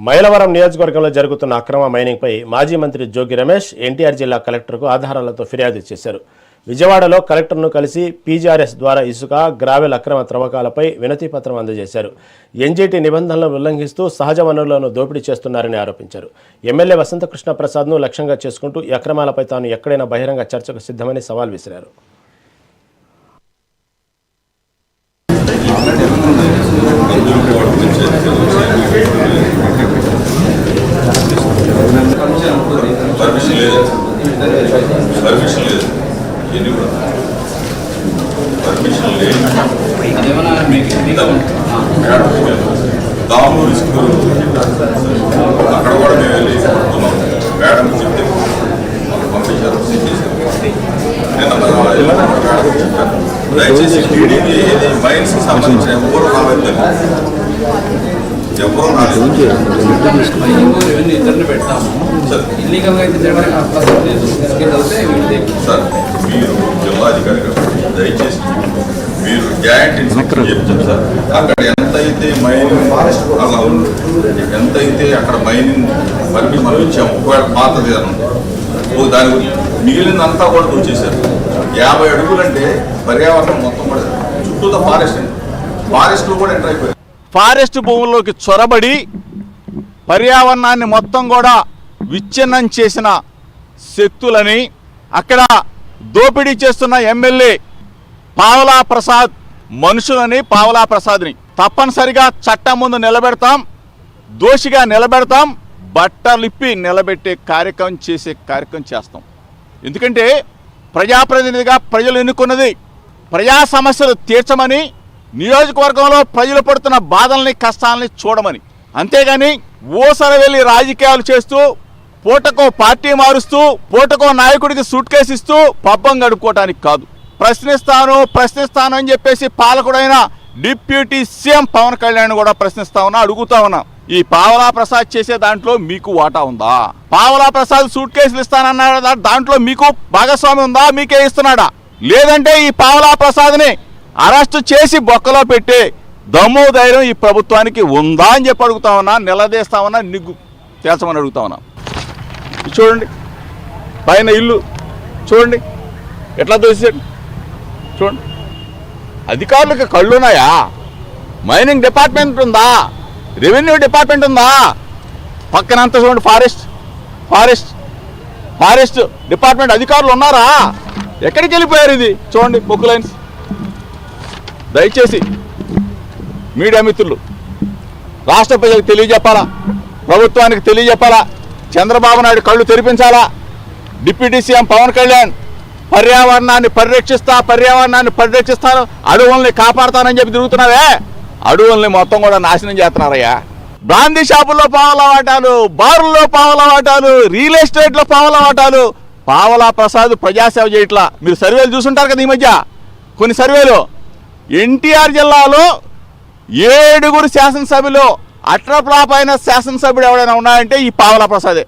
మైలవరం నియోజకవర్గంలో జరుగుతున్న అక్రమ మైనింగ్పై మాజీ మంత్రి జోగి రమేష్ ఎన్టీఆర్ జిల్లా కలెక్టర్కు ఆధారాలతో ఫిర్యాదు చేశారు. విజయవాడలో కలెక్టర్ను కలిసి పీజీఆర్ఎస్ ద్వారా ఇసుక, గ్రావెల్ అక్రమ త్రవ్వకాలపై వినతి పత్రం అందజేశారు. ఎన్జీటీ నిబంధనలను ఉల్లంఘిస్తూ సహజ వనరులను దోపిడీ చేస్తున్నారని ఆరోపించారు. ఎమ్మెల్యే వసంతకృష్ణ ప్రసాద్ను లక్ష్యంగా చేసుకుంటూ ఈ అక్రమాలపై తాను ఎక్కడైనా బహిరంగ చర్చకు సిద్ధమని సవాల్ విసిరారు. దామూరు స్కూల్ అక్కడ కూడా మేము వెళ్ళి మేడం చెప్తే పంపించారు. దయచేసి ఏది మైన్స్ సంబంధించిన ఎవరు రాలేదు, ఎవరు రాలేదు. సార్ మీరు జిల్లాధికారి దయచేసి మీరు గ్యారెంటీ చెప్తారు సార్. అక్కడ ఎంతైతే మైనింగ్ అలా ఎంతైతే అక్కడ మైనింగ్ పర్మిషన్ మనం ఇచ్చాము, ఒకవేళ పాతది అని దాని మిగిలినంతా కూడా వచ్చేసారు. 50 అడుగులంటే పర్యావరణం మొత్తం కూడా చుట్టూతో ఫారెస్ట్ అండి, ఫారెస్ట్లో కూడా ఎంటర్ అయిపోయారు. ఫారెస్ట్ భూముల్లోకి చొరబడి పర్యావరణాన్ని మొత్తం కూడా విచ్ఛిన్నం చేసిన శక్తులని అక్కడ దోపిడీ చేస్తున్న ఎమ్మెల్యే పావలా ప్రసాద్ మనుషులని, పావలా ప్రసాద్ని తప్పనిసరిగా చట్టం ముందు నిలబెడతాం, దోషిగా నిలబెడతాం, బట్టలిప్పి నిలబెట్టే కార్యక్రమం చేస్తాం. ఎందుకంటే ప్రజాప్రతినిధిగా ప్రజలు ఎన్నుకున్నది ప్రజా సమస్యలు తీర్చమని, నియోజకవర్గంలో ప్రజలు పడుతున్న బాధల్ని, కష్టాలని చూడమని. అంతేగాని ఓసర వెళ్ళి రాజకీయాలు చేస్తూ పూటకో పార్టీ మారుస్తూ పూటకో నాయకుడికి సూట్ కేసు ఇస్తూ పబ్బం గడుపుకోవటానికి కాదు. ప్రశ్నిస్తాను అని చెప్పేసి పాలకుడైన డిప్యూటీ సీఎం పవన్ కళ్యాణ్ కూడా అడుగుతా ఉన్నా, ఈ పావలా ప్రసాద్ చేసే దాంట్లో మీకు వాటా ఉందా? పావలా ప్రసాద్ సూట్ కేసులు ఇస్తానన్నాడా, దాంట్లో మీకు భాగస్వామి ఉందా? మీకే ఇస్తున్నాడా? లేదంటే ఈ పావలా ప్రసాద్ని అరెస్టు చేసి బొక్కలో పెట్టే దమ్ము ధైర్యం ఈ ప్రభుత్వానికి ఉందా అని చెప్పి అడుగుతా ఉన్నా, నిలదీస్తా ఉన్నా, నిగ్గు తేల్చమని అడుగుతా ఉన్నా. చూడండి పైన ఇల్లు చూడండి ఎట్లా దోసాడు చూడండి. అధికారులకు కళ్ళున్నాయా? మైనింగ్ డిపార్ట్మెంట్ ఉందా? రెవెన్యూ డిపార్ట్మెంట్ ఉందా? పక్కనంతా చూడండి ఫారెస్ట్ డిపార్ట్మెంట్ అధికారులు ఉన్నారా? ఎక్కడికి వెళ్ళిపోయారు? ఇది చూడండి బొక్కు లైన్స్. దయచేసి మీడియా మిత్రులు రాష్ట్ర ప్రజలకు తెలియజెప్పాలా, ప్రభుత్వానికి తెలియజెప్పాలా, చంద్రబాబు నాయుడు కళ్ళు తెరిపించాలా. డిప్యూటీ సీఎం పవన్ కళ్యాణ్ పర్యావరణాన్ని పరిరక్షిస్తాను, అడవుల్ని కాపాడుతానని చెప్పి తిరుగుతున్నావే, అడవుల్ని మొత్తం కూడా నాశనం చేస్తున్నారయ్యా. బ్రాందీ షాపుల్లో పావలా వాటాలు, బారుల్లో పావలా వాటాలు, రియల్ ఎస్టేట్లో పావలా వాటాలు. పావలా ప్రసాద్ ప్రజాసేవ చేయట్లా. మీరు సర్వేలు చూసుంటారు కదా ఈ మధ్య, కొన్ని సర్వేలు ఎన్టీఆర్ జిల్లాలో 7 శాసనసభ్యులు అట్రప్లాప్ అయిన శాసనసభ్యుడు ఎవడైనా ఉన్నాయంటే ఈ పావలా ప్రసాదే.